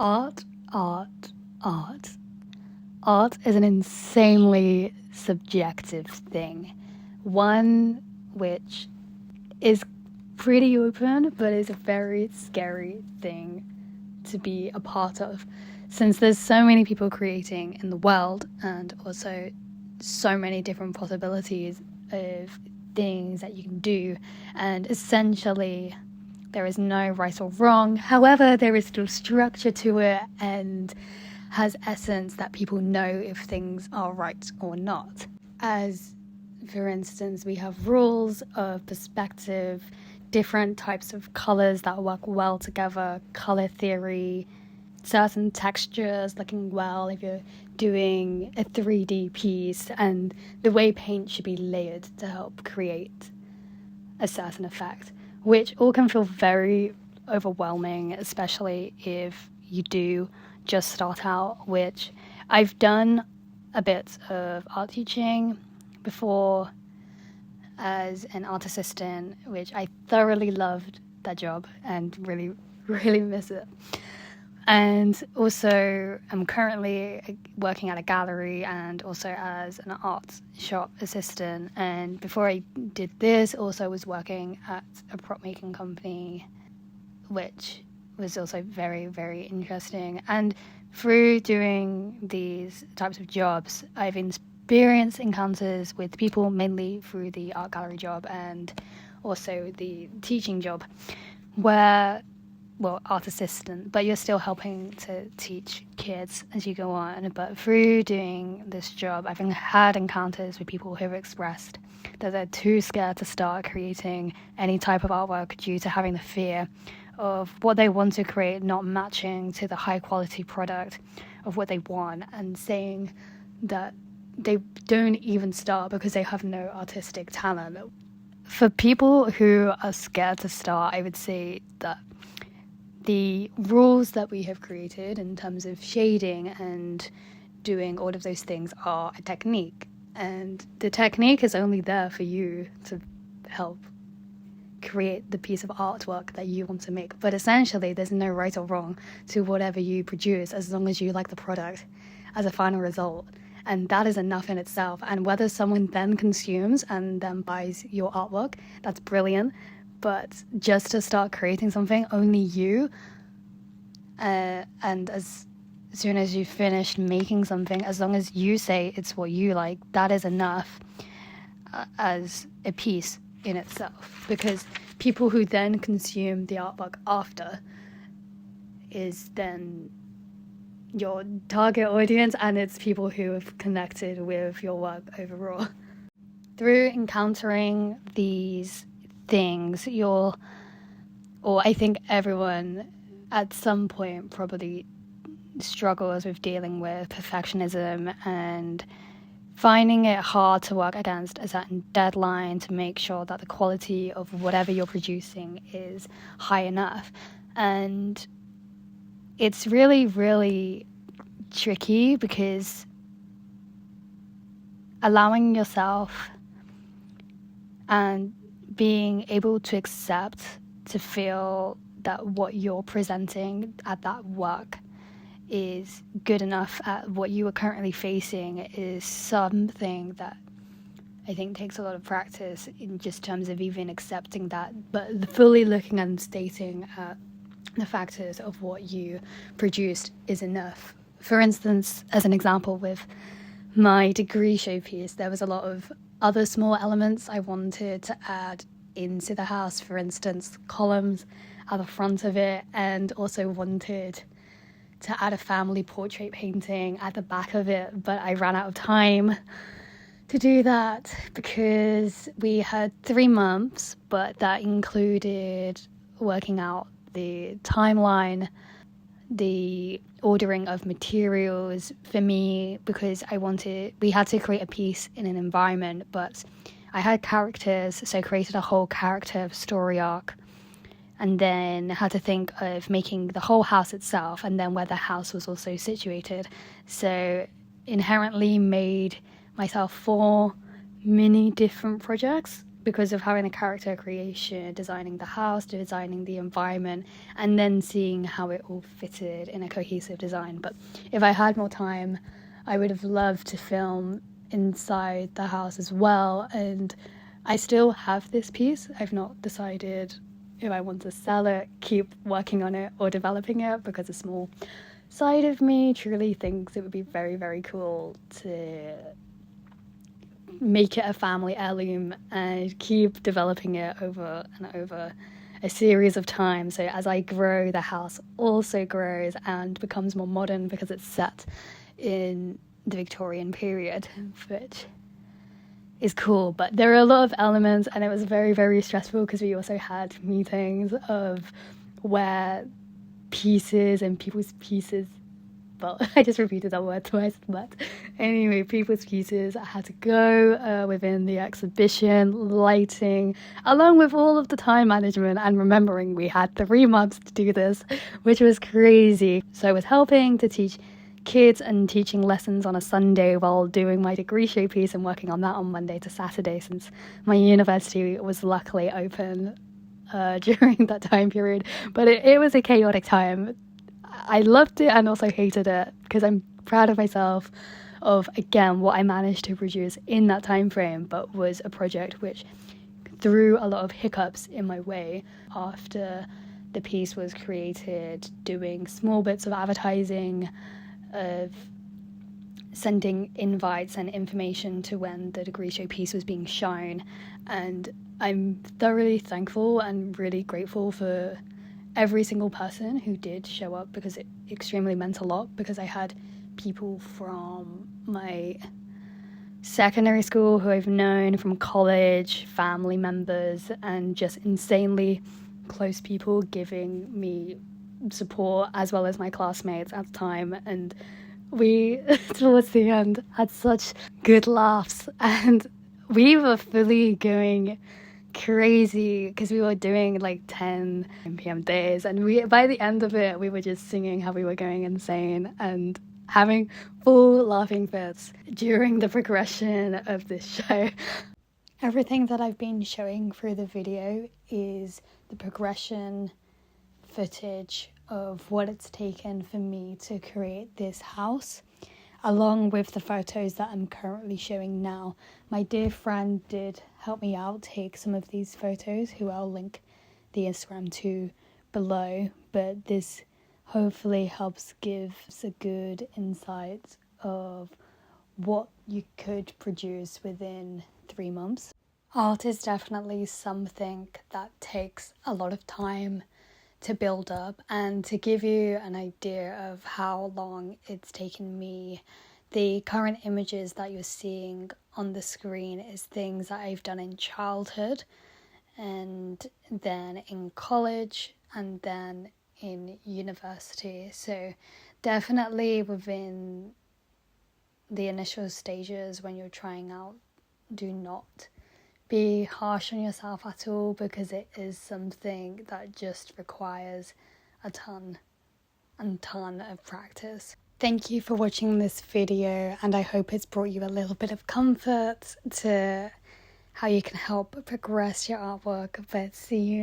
Art, art, art. Art is an insanely subjective thing. One which is pretty open, but is a very scary thing to be a part of, since there's so many people creating in the world and also so many different possibilities of things that you can do, and essentially there is no right or wrong. However, there is still structure to it and has essence that people know if things are right or not. As for instance, we have rules of perspective, different types of colors that work well together, color theory, certain textures looking well if you're doing a 3D piece, and the way paint should be layered to help create a certain effect, which all can feel very overwhelming, especially if you do just start out, which I've done a bit of art teaching before as an art assistant, which I thoroughly loved that job and really, really miss it. And also, I'm currently working at a gallery and also as an art shop assistant. And before I did this, also was working at a prop making company, which was also very, very interesting. And through doing these types of jobs, I've experienced encounters with people, mainly through the art gallery job and also the teaching job, where art assistant, but you're still helping to teach kids as you go on. But through doing this job, I've had encounters with people who have expressed that they're too scared to start creating any type of artwork due to having the fear of what they want to create not matching to the high quality product of what they want, and saying that they don't even start because they have no artistic talent. For people who are scared to start, I would say that the rules that we have created in terms of shading and doing all of those things are a technique. And the technique is only there for you to help create the piece of artwork that you want to make. But essentially, there's no right or wrong to whatever you produce as long as you like the product as a final result. And that is enough in itself. And whether someone then consumes and then buys your artwork, that's brilliant. But just to start creating something, only you, and as soon as you finish making something, as long as you say it's what you like, that is enough as a piece in itself. Because people who then consume the artwork after is then your target audience, and it's people who have connected with your work overall. Through encountering these things, I think everyone at some point probably struggles with dealing with perfectionism and finding it hard to work against a certain deadline to make sure that the quality of whatever you're producing is high enough. And it's really, really tricky, because allowing yourself and being able to accept, to feel that what you're presenting at that work is good enough at what you are currently facing is something that I think takes a lot of practice in just terms of even accepting that, but fully looking and stating the factors of what you produced is enough. For instance, as an example, with my degree showpiece, there was a lot of other small elements I wanted to add into the house. For instance, columns at the front of it, and also wanted to add a family portrait painting at the back of it, but I ran out of time to do that because we had 3 months, but that included working out the timeline, the ordering of materials for me, because we had to create a piece in an environment, but I had characters, so I created a whole character story arc, and then had to think of making the whole house itself and then where the house was also situated. So inherently made myself 4 mini different projects because of having the character creation, designing the house, designing the environment, and then seeing how it all fitted in a cohesive design. But if I had more time, I would have loved to film inside the house as well. And I still have this piece. I've not decided if I want to sell it, keep working on it, or developing it, because a small side of me truly thinks it would be very, very cool to make it a family heirloom and keep developing it over and over a series of times. So as I grow, the house also grows and becomes more modern because it's set in the Victorian period, which is cool. But there are a lot of elements, and it was very, very stressful because we also had meetings of where pieces and people's pieces, well, I just repeated that word twice, but anyway, people's pieces had to go within the exhibition, lighting, along with all of the time management and remembering we had 3 months to do this, which was crazy. So I was helping to teach kids and teaching lessons on a Sunday while doing my degree showpiece and working on that on Monday to Saturday, since my university was luckily open during that time period. But it was a chaotic time. I loved it and also hated it, because I'm proud of myself of, again, what I managed to produce in that time frame, but was a project which threw a lot of hiccups in my way after the piece was created, doing small bits of advertising, of sending invites and information to when the degree show piece was being shown. And I'm thoroughly thankful and really grateful for every single person who did show up, because it extremely meant a lot, because I had people from my secondary school who I've known, from college, family members, and just insanely close people giving me support, as well as my classmates at the time. And we, towards the end, had such good laughs, and we were fully going crazy because we were doing like 10 p.m. days, and we, by the end of it, we were just singing how we were going insane and having full laughing fits during the progression of this show. Everything that I've been showing through the video is the progression footage of what it's taken for me to create this house, along with the photos that I'm currently showing now. My dear friend did help me out take some of these photos, who I'll link the Instagram to below, but this hopefully helps give us a good insight of what you could produce within 3 months. Art is definitely something that takes a lot of time to build up, and to give you an idea of how long it's taken me, the current images that you're seeing on the screen is things that I've done in childhood, and then in college, and then in university. So definitely within the initial stages when you're trying out, do not be harsh on yourself at all, because it is something that just requires a ton of practice. Thank you for watching this video, and I hope it's brought you a little bit of comfort to how you can help progress your artwork. But see you